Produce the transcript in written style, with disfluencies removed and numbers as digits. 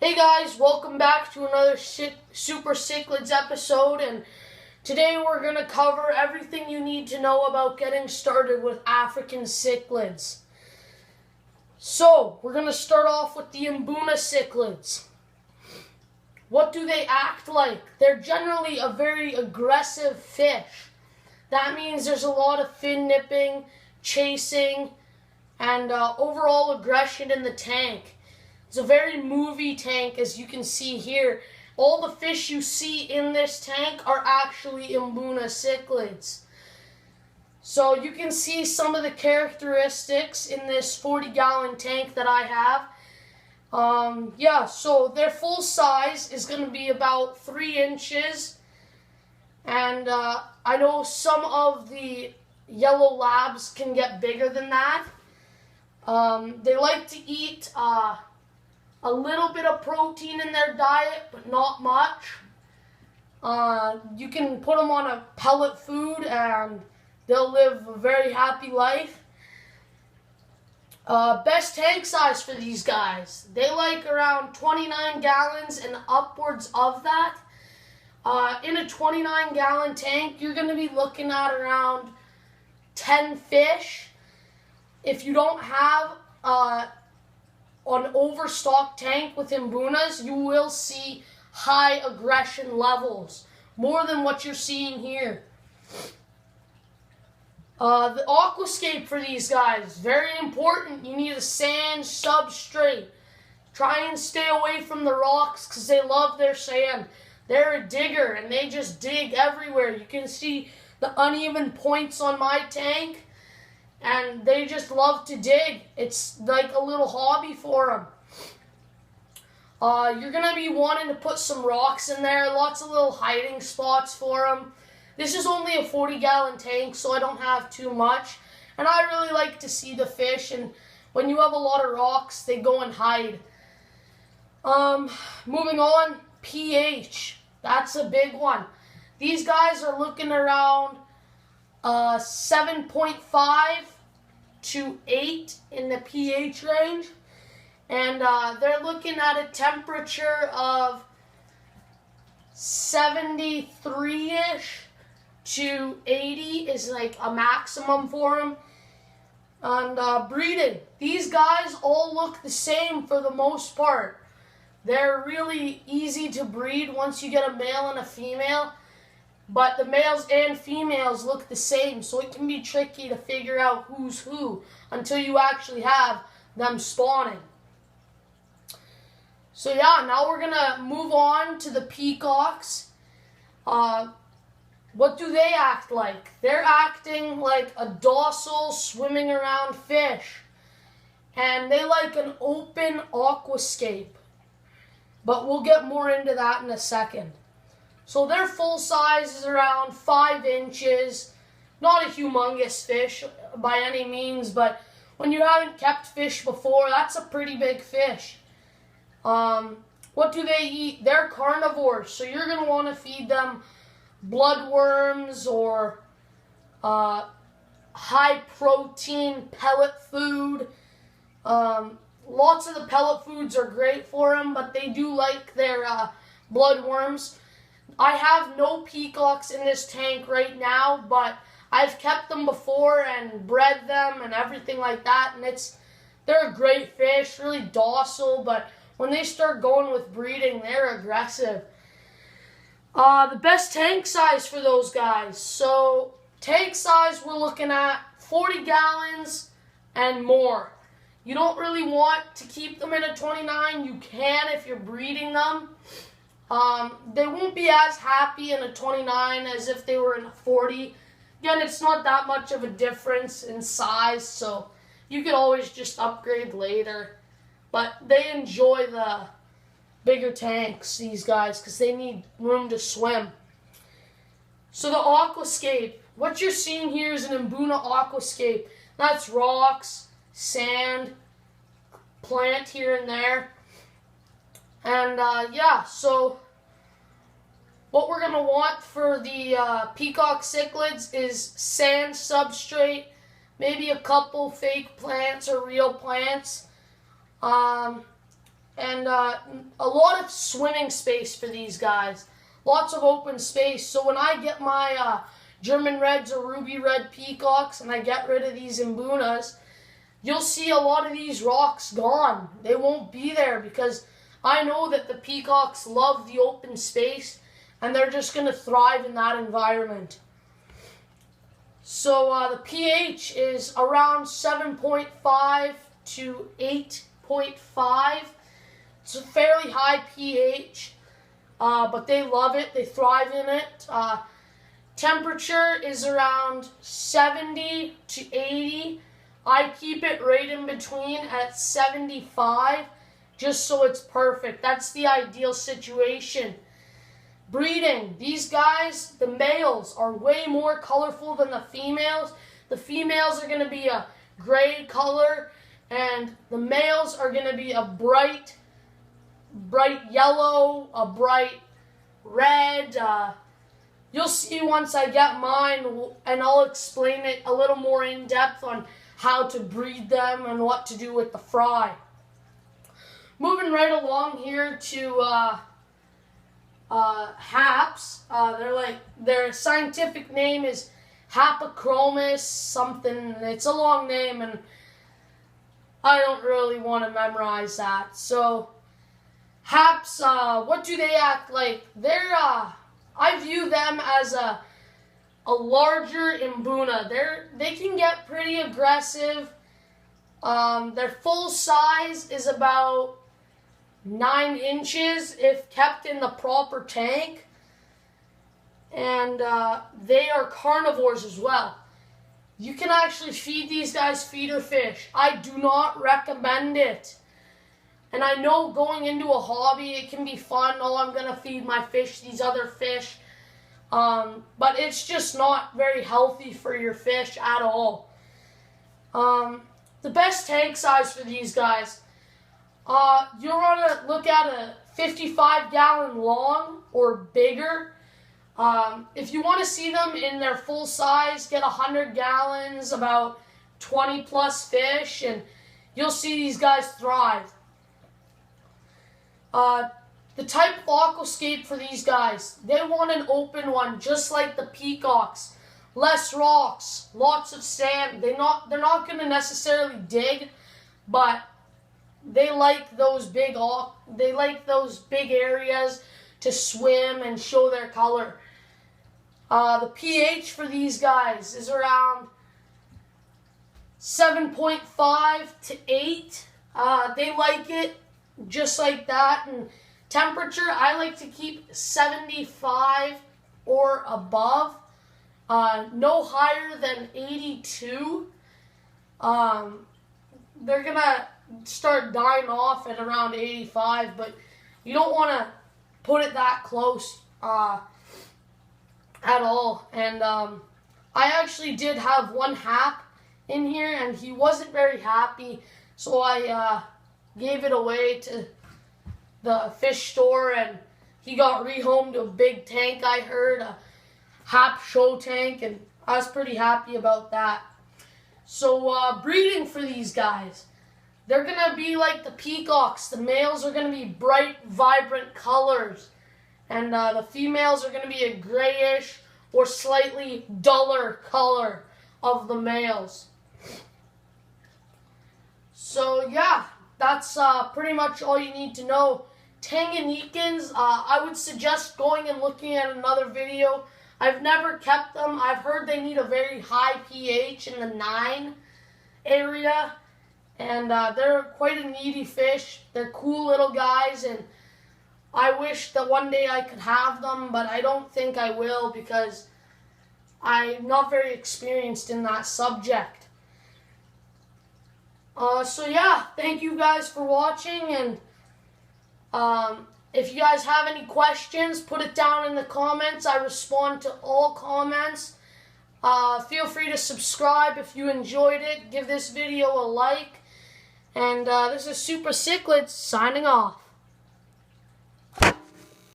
Hey guys, welcome back to another Super Cichlids episode, and today we're going to cover everything you need to know about getting started with African cichlids. So, we're going to start off with the Mbuna cichlids. What do they act like? They're generally a very aggressive fish. That means there's a lot of fin nipping, chasing, and overall aggression in the tank. It's a very movie tank, as you can see here. All the fish you see in this tank are actually Mbuna cichlids. So you can see some of the characteristics in this 40-gallon tank that I have. So their full size is going to be about 3 inches. And I know some of the yellow labs can get bigger than that. They like to eat a little bit of protein in their diet, but not much. You can put them on a pellet food and they'll live a very happy life. Best tank size for these guys. They like around 29 gallons and upwards of that. In a 29-gallon tank, you're going to be looking at around 10 fish. If you don't have an overstocked tank with Mbunas, you will see high aggression levels, more than what you're seeing here. The aquascape for these guys, very important. You need a sand substrate. Try and stay away from the rocks because they love their sand. They're a digger and they just dig everywhere. You can see the uneven points on my tank. And they just love to dig. It's like a little hobby for them. You're going to be wanting to put some rocks in there. Lots of little hiding spots for them. This is only a 40-gallon tank, so I don't have too much. And I really like to see the fish. And when you have a lot of rocks, they go and hide. Moving on, pH. That's a big one. These guys are looking around 7.5 to 8 in the pH range, and they're looking at a temperature of 73-ish to 80 is like a maximum for them. And breeding, these guys all look the same for the most part. They're really easy to breed once you get a male and a female. But the males and females look the same, so it can be tricky to figure out who's who until you actually have them spawning. So yeah, now we're going to move on to the peacocks. What do they act like? They're acting like a docile, swimming around fish. And they like an open aquascape. But we'll get more into that in a second. So their full size is around 5 inches. Not a humongous fish by any means, but when you haven't kept fish before, that's a pretty big fish. What do they eat? They're carnivores, so you're going to want to feed them bloodworms or high-protein pellet food. Lots of the pellet foods are great for them, but they do like their bloodworms. I have no peacocks in this tank right now, but I've kept them before and bred them and everything like that, and they're a great fish, really docile, but when they start going with breeding, they're aggressive. The best tank size for those guys. So tank size, we're looking at 40 gallons and more. You don't really want to keep them in a 29. You can if you're breeding them. They won't be as happy in a 29 as if they were in a 40. Again, it's not that much of a difference in size, so you could always just upgrade later. But they enjoy the bigger tanks, these guys, because they need room to swim. So the aquascape, what you're seeing here is an Mbuna aquascape. That's rocks, sand, plant here and there. And so what we're going to want for the peacock cichlids is sand substrate, maybe a couple fake plants or real plants. and a lot of swimming space for these guys. Lots of open space. So when I get my German Reds or Ruby Red Peacocks and I get rid of these Mbunas, you'll see a lot of these rocks gone. They won't be there because I know that the peacocks love the open space and they're just going to thrive in that environment. So the pH is around 7.5 to 8.5. It's a fairly high pH, but they love it. They thrive in it. Temperature is around 70 to 80. I keep it right in between at 75, just so it's perfect. That's the ideal situation. Breeding. These guys, the males, are way more colorful than the females. The females are going to be a gray color, and the males are going to be a bright yellow, a bright red. You'll see once I get mine, and I'll explain it a little more in depth on how to breed them and what to do with the fry. Moving right along here to haps. Their scientific name is Hapachomus something. It's a long name and I don't really want to memorize that. So haps, what do they act like? I view them as a larger Mbuna. They can get pretty aggressive. Their full size is about 9 inches if kept in the proper tank. And they are carnivores as well. You can actually feed these guys feeder fish. I do not recommend it. And I know going into a hobby, it can be fun. Oh, I'm going to feed my fish these other fish. But it's just not very healthy for your fish at all. The best tank size for these guys, you're going to look at a 55-gallon long or bigger. If you want to see them in their full size, get 100 gallons, about 20 plus fish, and you'll see these guys thrive. The type of aquascape for these guys, they want an open one, just like the peacocks. Less rocks, lots of sand. They're not going to necessarily dig, but they like those big areas to swim and show their color. The pH for these guys is around 7.5 to 8. They like it just like that. And temperature, I like to keep 75 or above. No higher than 82. They're going to start dying off at around 85, but you don't want to put it that close at all. And I actually did have one hap in here, and he wasn't very happy, so I gave it away to the fish store, and he got rehomed to a big tank, I heard, a hap show tank, and I was pretty happy about that. So breeding for these guys, they're going to be like the peacocks. The males are going to be bright, vibrant colors, and the females are going to be a grayish or slightly duller color of the males. So yeah, that's pretty much all you need to know. Tanganyikans, I would suggest going and looking at another video. I've never kept them. I've heard they need a very high pH in the 9 area. And they're quite a needy fish. They're cool little guys, and I wish that one day I could have them, but I don't think I will because I'm not very experienced in that subject. So yeah, thank you guys for watching, and if you guys have any questions, put it down in the comments. I respond to all comments. Feel free to subscribe if you enjoyed it. Give this video a like. And this is Super Cichlids signing off.